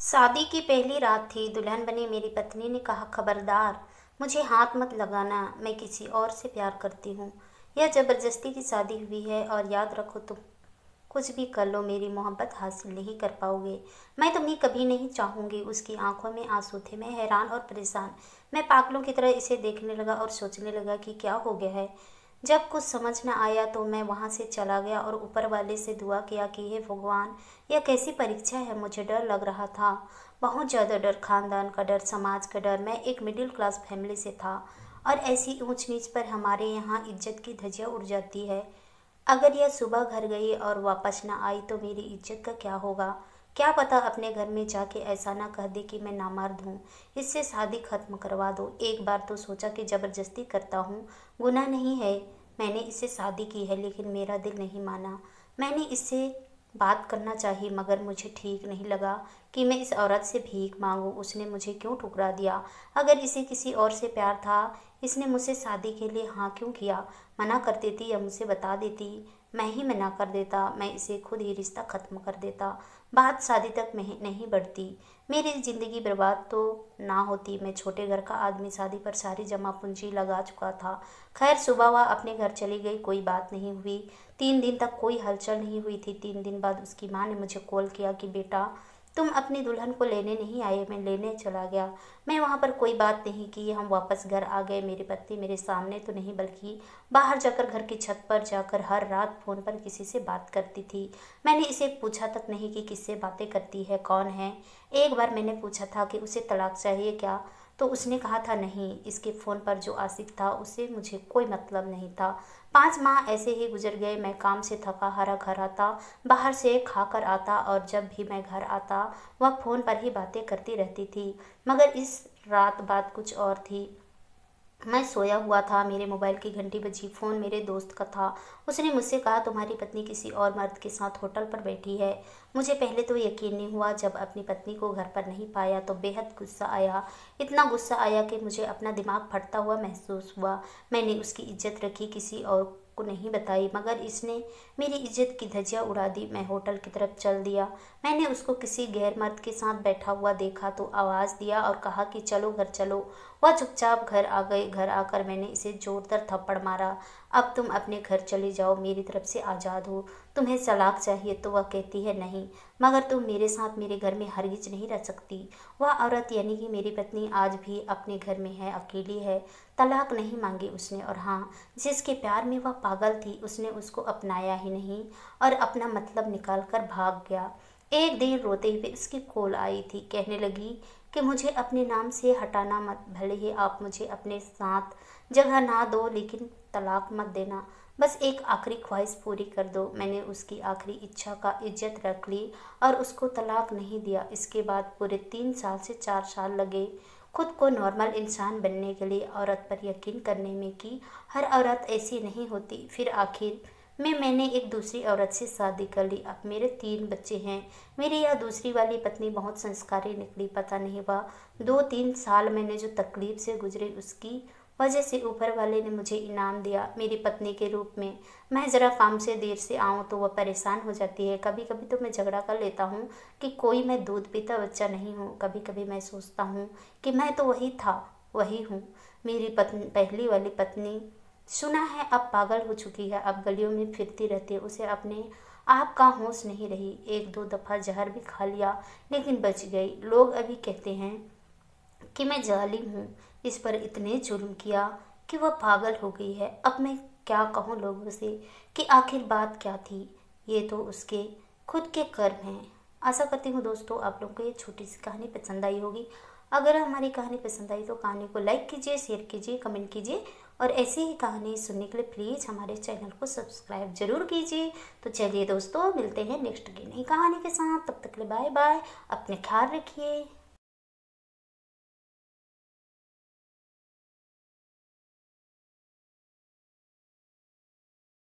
शादी की पहली रात थी। दुल्हन बनी मेरी पत्नी ने कहा, खबरदार, मुझे हाथ मत लगाना, मैं किसी और से प्यार करती हूँ। यह ज़बरदस्ती की शादी हुई है और याद रखो, तुम कुछ भी कर लो, मेरी मोहब्बत हासिल नहीं कर पाओगे। मैं तुम्हें कभी नहीं चाहूँगी। उसकी आंखों में आंसू थे। मैं हैरान और परेशान, मैं पागलों की तरह इसे देखने लगा और सोचने लगा कि क्या हो गया है। जब कुछ समझ न आया तो मैं वहाँ से चला गया और ऊपर वाले से दुआ किया कि हे भगवान, यह कैसी परीक्षा है। मुझे डर लग रहा था, बहुत ज़्यादा डर। खानदान का डर, समाज का डर। मैं एक मिडिल क्लास फैमिली से था और ऐसी ऊंच नीच पर हमारे यहाँ इज्जत की धज्जियाँ उड़ जाती है। अगर यह सुबह घर गई और वापस ना आई तो मेरी इज्जत का क्या होगा। क्या पता अपने घर में जाके ऐसा ना कह दे कि मैं नामर्द हूँ। इससे शादी खत्म करवा दो। एक बार तो सोचा कि ज़बरदस्ती करता हूँ, गुनाह नहीं है। मैंने इससे शादी की है, लेकिन मेरा दिल नहीं माना। मैंने इससे बात करना चाहिए, मगर मुझे ठीक नहीं लगा कि मैं इस औरत से भीख मांगूं। उसने मुझे क्यों ठुकरा दिया? अगर इसे किसी और से प्यार था, इसने मुझसे शादी के लिए हाँ क्यों किया? मना कर देती या मुझे बता देती। मैं ही मना कर देता, मैं इसे खुद ही रिश्ता ख़त्म कर देता। बात शादी तक नहीं बढ़ती, मेरी ज़िंदगी बर्बाद तो ना होती। मैं छोटे घर का आदमी, शादी पर सारी जमा पूंजी लगा चुका था। खैर, सुबह वह अपने घर चली गई, कोई बात नहीं हुई। 3 दिन तक कोई हलचल नहीं हुई थी। 3 दिन बाद उसकी माँ ने मुझे कॉल किया कि बेटा, तुम अपनी दुल्हन को लेने नहीं आए? मैं लेने चला गया। मैं वहाँ पर कोई बात नहीं की, हम वापस घर आ गए। मेरी पत्नी मेरे सामने तो नहीं, बल्कि बाहर जाकर, घर की छत पर जाकर हर रात फ़ोन पर किसी से बात करती थी। मैंने इसे पूछा तक नहीं कि किससे बातें करती है, कौन है। एक बार मैंने पूछा था कि उसे तलाक चाहिए क्या, तो उसने कहा था नहीं। इसके फ़ोन पर जो आसिफ था उससे मुझे कोई मतलब नहीं था। 5 माह ऐसे ही गुजर गए। मैं काम से थका हारा घर आता, बाहर से खा कर आता, और जब भी मैं घर आता वह फ़ोन पर ही बातें करती रहती थी। मगर इस रात बात कुछ और थी। मैं सोया हुआ था, मेरे मोबाइल की घंटी बजी। फ़ोन मेरे दोस्त का था। उसने मुझसे कहा, तुम्हारी पत्नी किसी और मर्द के साथ होटल पर बैठी है। मुझे पहले तो यकीन नहीं हुआ। जब अपनी पत्नी को घर पर नहीं पाया तो बेहद गुस्सा आया। इतना गुस्सा आया कि मुझे अपना दिमाग फटता हुआ महसूस हुआ। मैंने उसकी इज्जत रखी, किसी और को नहीं बताई, मगर इसने मेरी इज्जत की धज्जियां उड़ा दी। मैं होटल की तरफ चल दिया। मैंने उसको किसी गैर मर्द के साथ बैठा हुआ देखा तो आवाज़ दिया और कहा कि चलो घर चलो। वह चुपचाप घर आ गई। घर आकर मैंने इसे जोरदार थप्पड़ मारा। अब तुम अपने घर चली जाओ, मेरी तरफ से आज़ाद हो। तुम्हें तलाक चाहिए तो वह कहती है नहीं, मगर तुम मेरे साथ मेरे घर में हरगिज नहीं रह सकती। वह औरत यानी कि मेरी पत्नी आज भी अपने घर में है, अकेली है। तलाक नहीं मांगी उसने। और हाँ, जिसके प्यार में वह पागल थी, उसने उसको अपनाया ही नहीं और अपना मतलब निकाल कर भाग गया। एक दिन रोते हुए उसकी कॉल आई थी। कहने लगी कि मुझे अपने नाम से हटाना मत, भले ही आप मुझे अपने साथ जगह ना दो, लेकिन तलाक मत देना। बस एक आखिरी ख्वाहिश पूरी कर दो। मैंने उसकी आखिरी इच्छा का इज्जत रख ली और उसको तलाक नहीं दिया। इसके बाद पूरे 3 साल से 4 साल लगे खुद को नॉर्मल इंसान बनने के लिए, औरत पर यकीन करने में कि हर औरत ऐसी नहीं होती। फिर आखिर में मैंने एक दूसरी औरत से शादी कर ली। अब मेरे 3 बच्चे हैं। मेरी यह दूसरी वाली पत्नी बहुत संस्कारी निकली। पता नहीं वह 2-3 साल मैंने जो तकलीफ से गुजरे, उसकी वजह से ऊपर वाले ने मुझे इनाम दिया मेरी पत्नी के रूप में। मैं ज़रा काम से देर से आऊँ तो वह परेशान हो जाती है। कभी कभी तो मैं झगड़ा कर लेता हूँ कि कोई मैं दूध पीता बच्चा नहीं हूँ। कभी कभी मैं सोचता हूँ कि मैं तो वही था, वही हूँ। मेरी पत्नी, पहली वाली पत्नी, सुना है अब पागल हो चुकी है। अब गलियों में फिरती रहती है। उसे अपने आप का होश नहीं रही। 1-2 दफ़ा जहर भी खा लिया, लेकिन बच गई। लोग अभी कहते हैं कि मैं जालिम हूँ, इस पर इतने जुल्म किया कि वह पागल हो गई है। अब मैं क्या कहूँ लोगों से कि आखिर बात क्या थी। ये तो उसके खुद के कर्म हैं। आशा करती हूँ दोस्तों आप लोगों को ये छोटी सी कहानी पसंद आई होगी। अगर हमारी कहानी पसंद आई तो कहानी को लाइक कीजिए, शेयर कीजिए, कमेंट कीजिए, और ऐसी ही कहानी सुनने के लिए प्लीज़ हमारे चैनल को सब्सक्राइब जरूर कीजिए। तो चलिए दोस्तों, मिलते हैं नेक्स्ट की नई कहानी के साथ। तब तक के लिए बाय बाय, अपने ख्याल रखिए।